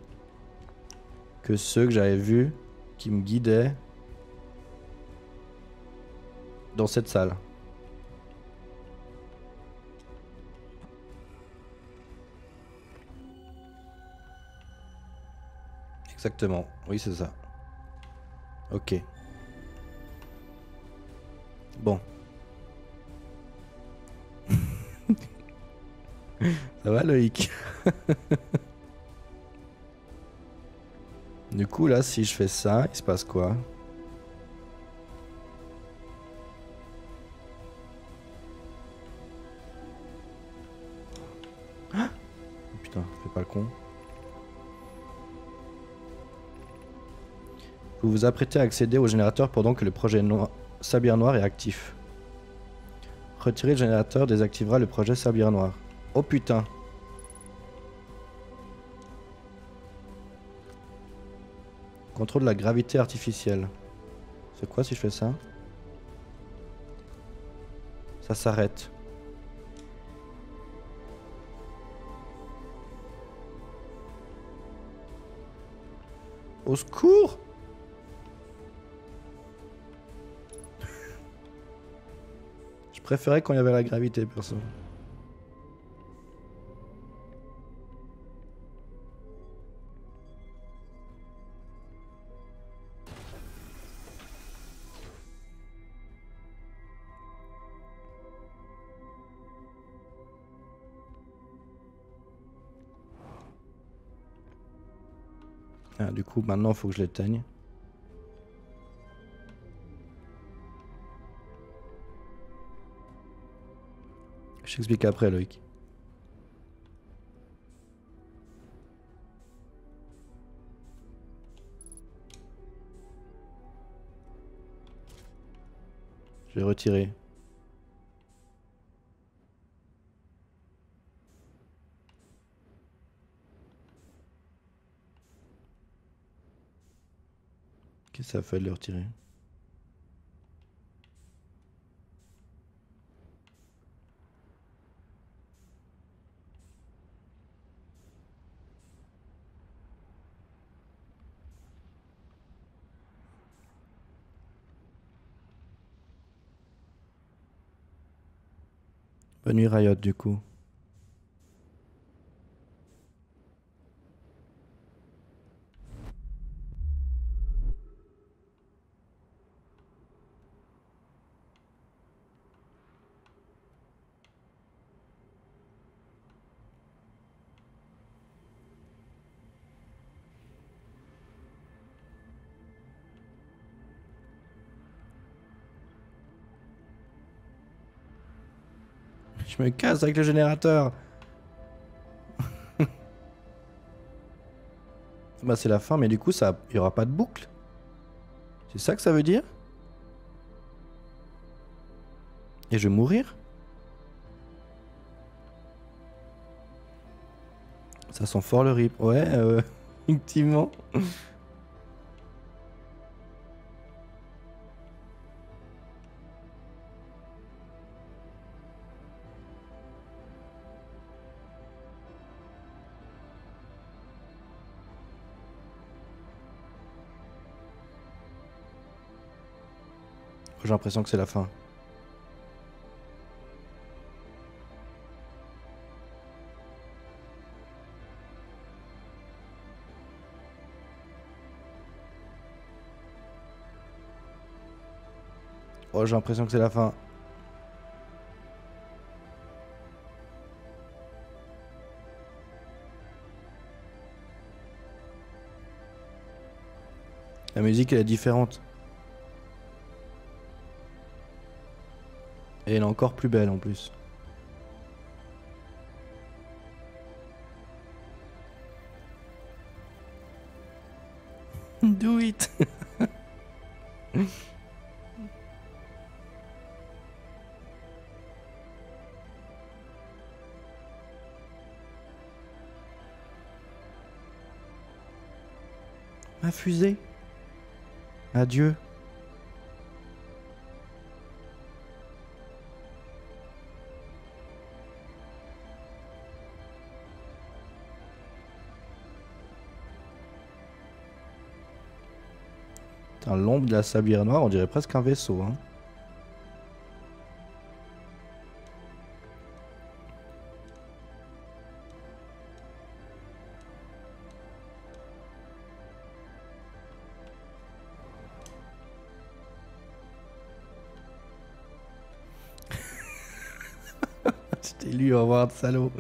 que ceux que j'avais vus qui me guidaient dans cette salle. Exactement, oui c'est ça. Ok. Bon. Ça va Loïc? Du coup là, si je fais ça, il se passe quoi? Ah putain, fais pas le con. Vous vous apprêtez à accéder au générateur pendant que le projet Sablière Noire est actif. Retirer le générateur désactivera le projet Sablière Noire. Oh putain. Contrôle de la gravité artificielle. C'est quoi si je fais ça? Ça s'arrête. Au secours! Je préférais quand il y avait la gravité, perso. Ah, du coup, maintenant, il faut que je l'éteigne. Je t'explique après, Loïc. Je vais retirer. Qu'est-ce que ça fait de le retirer? Bonne nuit, Riot, du coup. Je me casse avec le générateur. Bah c'est la fin, mais du coup, il n'y aura pas de boucle. C'est ça que ça veut dire? Et je vais mourir? Ça sent fort le rip. Ouais, effectivement. J'ai l'impression que c'est la fin. Oh, j'ai l'impression que c'est la fin. La musique, elle est différente. Et elle est encore plus belle en plus. Do it. Ma fusée. Adieu. Putain, l'ombre de la sablière noire, on dirait presque un vaisseau, hein. Je t'ai lu, au revoir, salaud.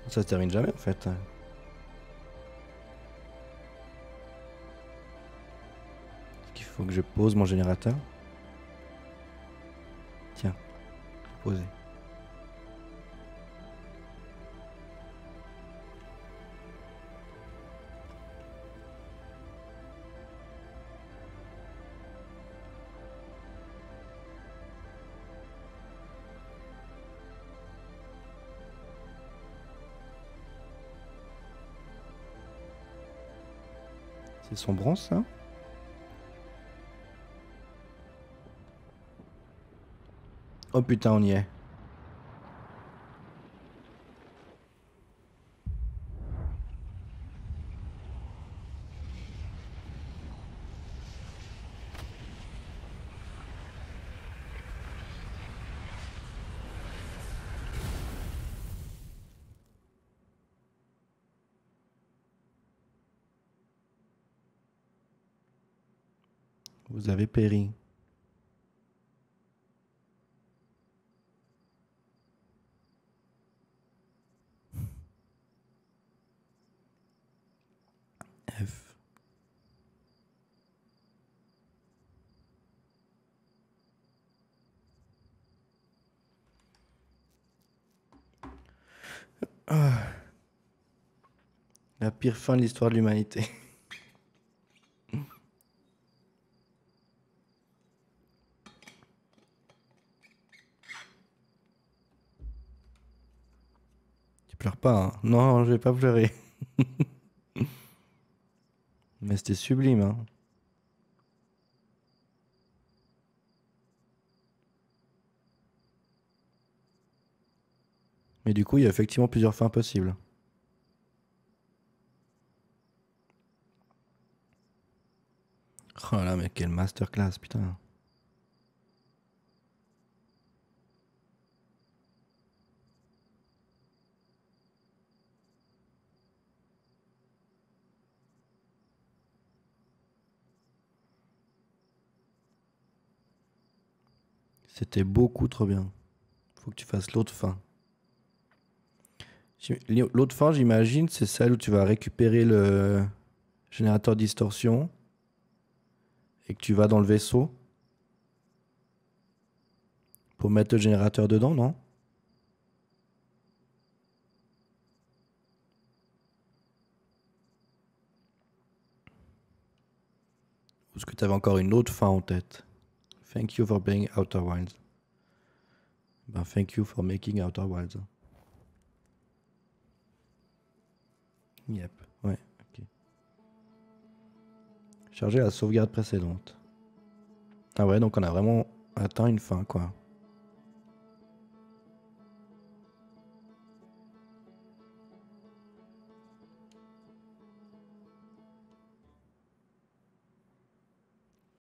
Ça se termine jamais en fait. Il faut que je pose mon générateur. Tiens, posé. C'est sombrant ça? Oh putain, on y est. Vous avez péri. F. Ah. La pire fin de l'histoire de l'humanité. Tu pleures pas, hein? Non, je vais pas pleurer. Mais c'était sublime, hein. Mais du coup, il y a effectivement plusieurs fins possibles. Oh là, mais quelle masterclass, putain. C'était beaucoup trop bien. Faut que tu fasses l'autre fin. L'autre fin, j'imagine, c'est celle où tu vas récupérer le générateur de distorsion et que tu vas dans le vaisseau pour mettre le générateur dedans, non? Ou est-ce que tu avais encore une autre fin en tête? Thank you for playing Outer Wilds. Ben, thank you for making Outer Wilds. Yep, ouais, ok. Charger la sauvegarde précédente. Ah ouais, donc on a vraiment atteint une fin, quoi.